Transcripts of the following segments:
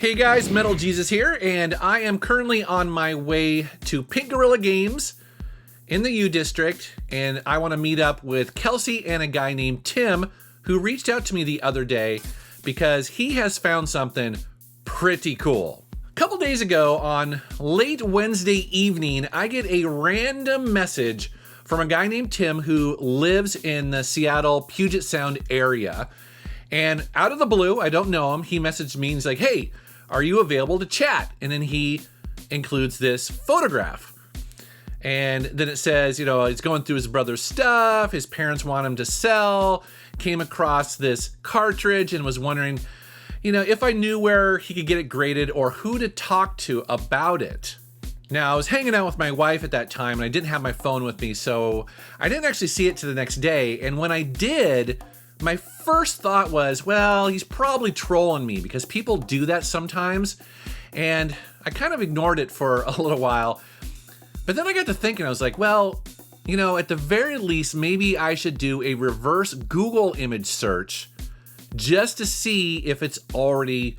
Hey guys, Metal Jesus here, and I am currently on my way to Pink Gorilla Games in the U District, and I want to meet up with Kelsey and a guy named Tim who reached out to me the other day because he has found something pretty cool. A couple days ago on late Wednesday evening, I get a random message from a guy named Tim who lives in the Seattle Puget Sound area. And out of the blue, I don't know him, he messaged me and he's like, hey, are you available to chat? And then he includes this photograph. And then it says, you know, he's going through his brother's stuff, his parents want him to sell, came across this cartridge and was wondering, you know, if I knew where he could get it graded or who to talk to about it. Now, I was hanging out with my wife at that time and I didn't have my phone with me, so I didn't actually see it to the next day. And when I did, my first thought was, well, he's probably trolling me because people do that sometimes. And I kind of ignored it for a little while. But then I got to thinking, I was like, well, you know, at the very least, maybe I should do a reverse Google image search just to see if it's already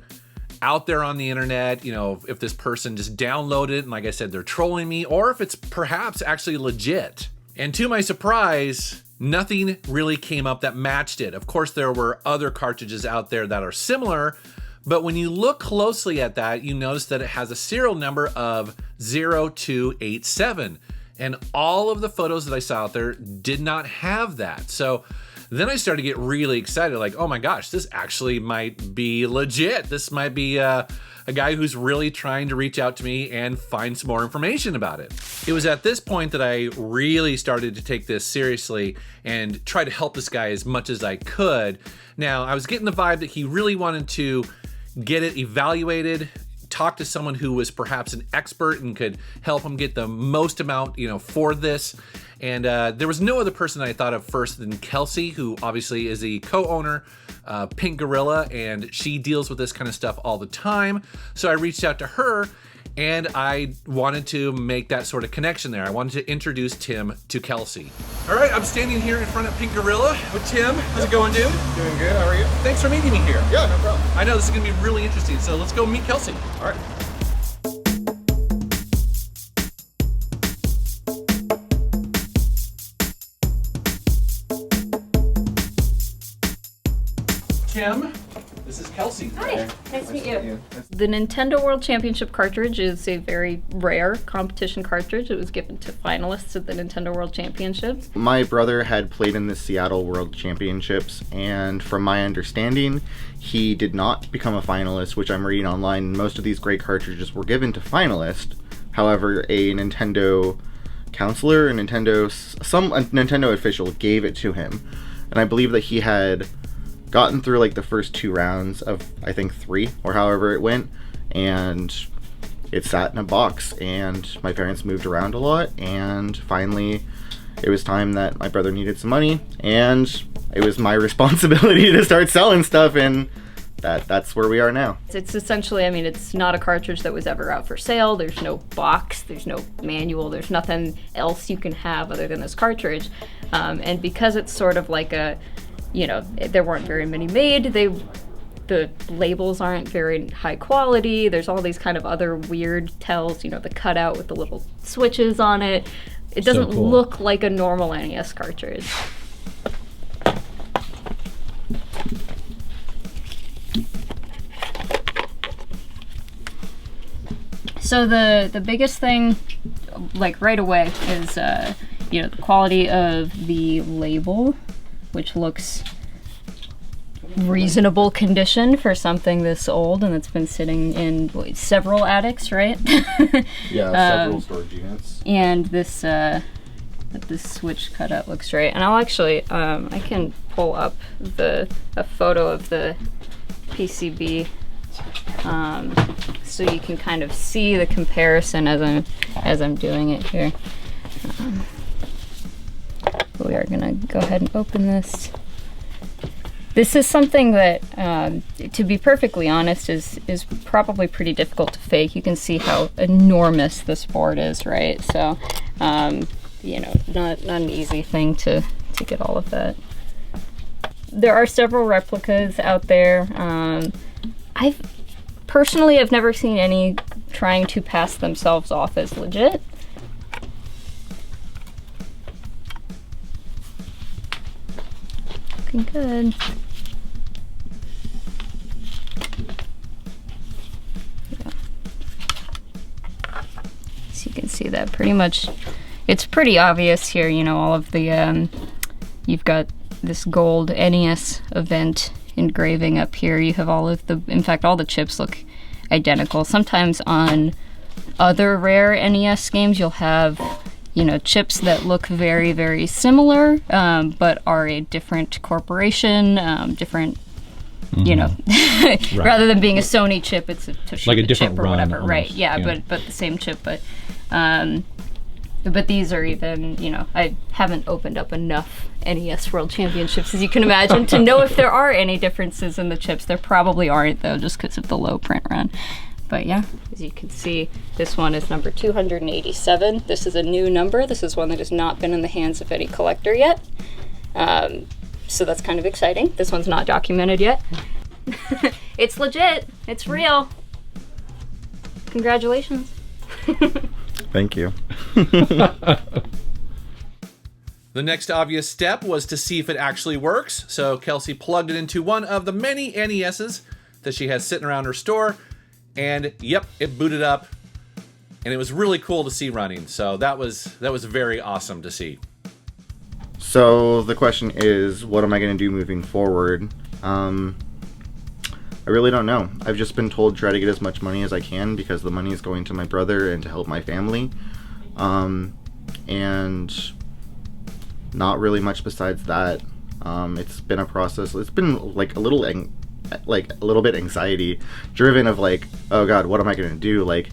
out there on the internet, you know, if this person just downloaded it and like I said, they're trolling me, or if it's perhaps actually legit. And to my surprise, nothing really came up that matched it. Of course, there were other cartridges out there that are similar, but when you look closely at that, you notice that it has a serial number of 0287. And all of the photos that I saw out there did not have that. So then I started to get really excited, like, oh my gosh, this actually might be legit. This might be a guy who's really trying to reach out to me and find some more information about it. It was at this point that I really started to take this seriously and try to help this guy as much as I could. Now, I was getting the vibe that he really wanted to get it evaluated, talk to someone who was perhaps an expert and could help him get the most amount, you know, for this. And there was no other person that I thought of first than Kelsey, who obviously is the co-owner of Pink Gorilla, and she deals with this kind of stuff all the time. So I reached out to her and I wanted to make that sort of connection there. I wanted to introduce Tim to Kelsey. All right, I'm standing here in front of Pink Gorilla with Tim. How's it going, dude? Doing good, how are you? Thanks for meeting me here. Yeah, no problem. I know this is gonna be really interesting, so let's go meet Kelsey. All right. Tim, this is Kelsey. Hi, nice to meet you. The Nintendo World Championship cartridge is a very rare competition cartridge. It was given to finalists at the Nintendo World Championships. My brother had played in the Seattle World Championships, and from my understanding, he did not become a finalist, which I'm reading online. Most of these great cartridges were given to finalists. However, a Nintendo counselor, a Nintendo official gave it to him, and I believe that he had gotten through like the first 2 rounds of, I think, 3 or however it went, and it sat in a box, and my parents moved around a lot, and finally it was time that my brother needed some money, and it was my responsibility to start selling stuff, and that's where we are now. It's essentially, I mean, it's not a cartridge that was ever out for sale. There's no box, there's no manual, there's nothing else you can have other than this cartridge. And because it's sort of like a, you know, there weren't very many made. The labels aren't very high quality. There's all these kind of other weird tells, you know, the cutout with the little switches on it. It doesn't look like a normal NES cartridge. So the biggest thing, like right away, is you know, the quality of the label, which looks reasonable condition for something this old, and it's been sitting in several attics, right? Yeah, several storage units. And this switch cutout looks great. And I'll actually, I can pull up a photo of the PCB, so you can kind of see the comparison as I'm doing it here. We are gonna go ahead and open this. This is something that, to be perfectly honest, is probably pretty difficult to fake. You can see how enormous this board is, right? So, you know, not an easy thing to get all of that. There are several replicas out there. Personally, I've never seen any trying to pass themselves off as legit. Looking good. Yeah. So you can see that pretty much, it's pretty obvious here, you know, all of the, you've got this gold NES event engraving up here. You have all of the, in fact, all the chips look identical. Sometimes on other rare NES games, you'll have, you know, chips that look very, very similar, but are a different corporation, different, you know, rather than being a Sony chip, it's a Toshiba like a different chip or run whatever, almost. right? Yeah, but the same chip, but these are even, you know, I haven't opened up enough NES World Championships, as you can imagine, to know if there are any differences in the chips. There probably aren't, though, just because of the low print run. But yeah, as you can see, this one is number 287. This is a new number. This is one that has not been in the hands of any collector yet. So that's kind of exciting. This one's not documented yet. It's legit. It's real. Congratulations. Thank you. The next obvious step was to see if it actually works. So Kelsey plugged it into one of the many NESs that she has sitting around her store. And yep, it booted up. And it was really cool to see running. So that was very awesome to see. So the question is, what am I going to do moving forward? I really don't know. I've just been told to try to get as much money as I can because the money is going to my brother and to help my family. And not really much besides that. It's been a process. It's been like a little bit anxiety driven of like, oh God, what am I going to do? Like,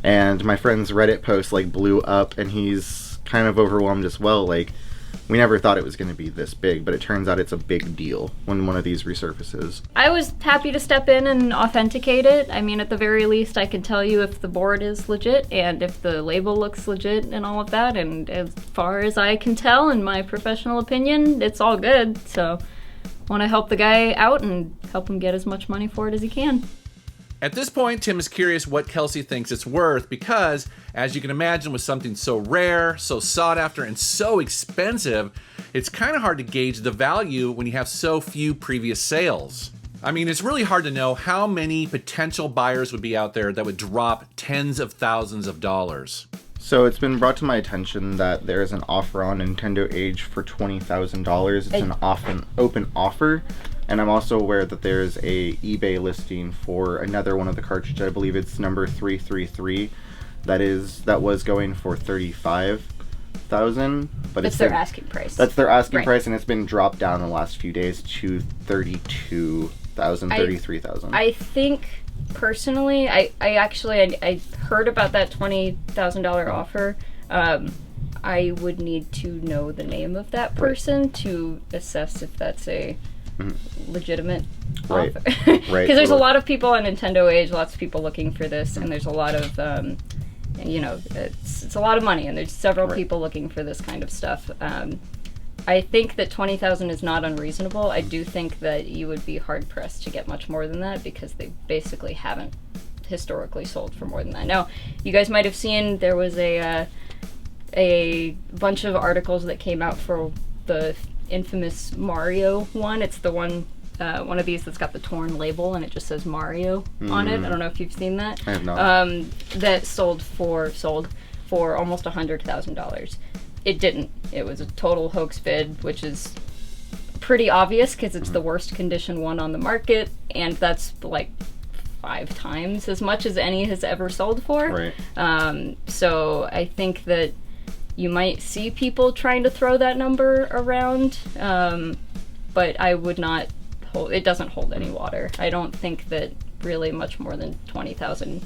and my friend's Reddit post like blew up and he's kind of overwhelmed as well. Like, we never thought it was going to be this big, but it turns out it's a big deal when one of these resurfaces. I was happy to step in and authenticate it. I mean, at the very least, I can tell you if the board is legit and if the label looks legit and all of that. And as far as I can tell, in my professional opinion, it's all good. So I want to help the guy out and help him get as much money for it as he can. At this point, Tim is curious what Kelsey thinks it's worth because, as you can imagine, with something so rare, so sought after, and so expensive, it's kind of hard to gauge the value when you have so few previous sales. I mean, it's really hard to know how many potential buyers would be out there that would drop tens of thousands of dollars. So it's been brought to my attention that there is an offer on Nintendo Age for $20,000. It's an open offer. And I'm also aware that there's a eBay listing for another one of the cartridges. I believe it's number 333. That was going for $35,000, but That's their asking price. That's their asking Right. price, and it's been dropped down in the last few days to $32,000, $33,000. I think personally, I heard about that $20,000 offer. I would need to know the name of that person to assess if that's a legitimate Right. offer. Right. Because there's a lot of people on Nintendo Age, lots of people looking for this, and there's a lot of, it's a lot of money, and there's several people looking for this kind of stuff. I think that $20,000 is not unreasonable. I do think that you would be hard pressed to get much more than that because they basically haven't historically sold for more than that. Now, you guys might have seen there was a bunch of articles that came out for the infamous Mario one. It's the one of these that's got the torn label and it just says Mario on it. I don't know if you've seen that. I have not. That sold for almost $100,000. It didn't. It was a total hoax bid, which is pretty obvious because it's the worst condition one on the market, and that's like 5 times as much as any has ever sold for. Right. So I think that you might see people trying to throw that number around, but I would not hold. It doesn't hold any water. I don't think that really much more than 20,000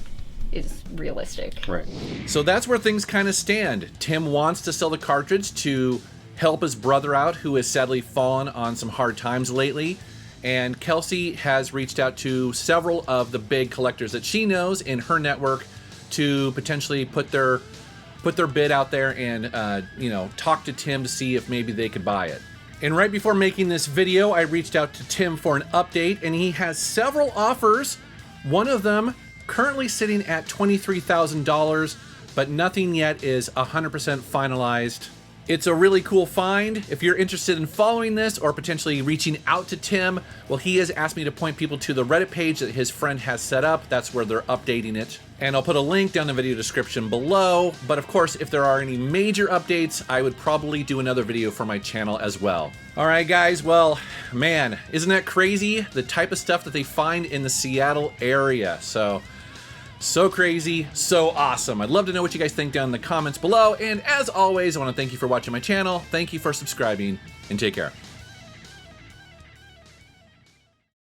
is realistic. Right. So that's where things kind of stand. Tim wants to sell the cartridge to help his brother out, who has sadly fallen on some hard times lately. And Kelsey has reached out to several of the big collectors that she knows in her network to potentially put their bid out there and talk to Tim to see if maybe they could buy it. And right before making this video, I reached out to Tim for an update, and he has several offers One of them currently sitting at $23,000, but nothing yet is 100% finalized. It's a really cool find. If you're interested in following this or potentially reaching out to Tim, well, he has asked me to point people to the Reddit page that his friend has set up. That's where they're updating it. And I'll put a link down in the video description below. But of course, if there are any major updates, I would probably do another video for my channel as well. All right, guys. Well, man, isn't that crazy? The type of stuff that they find in the Seattle area. So crazy, so awesome. I'd love to know what you guys think down in the comments below. And as always, I want to thank you for watching my channel. Thank you for subscribing, and take care.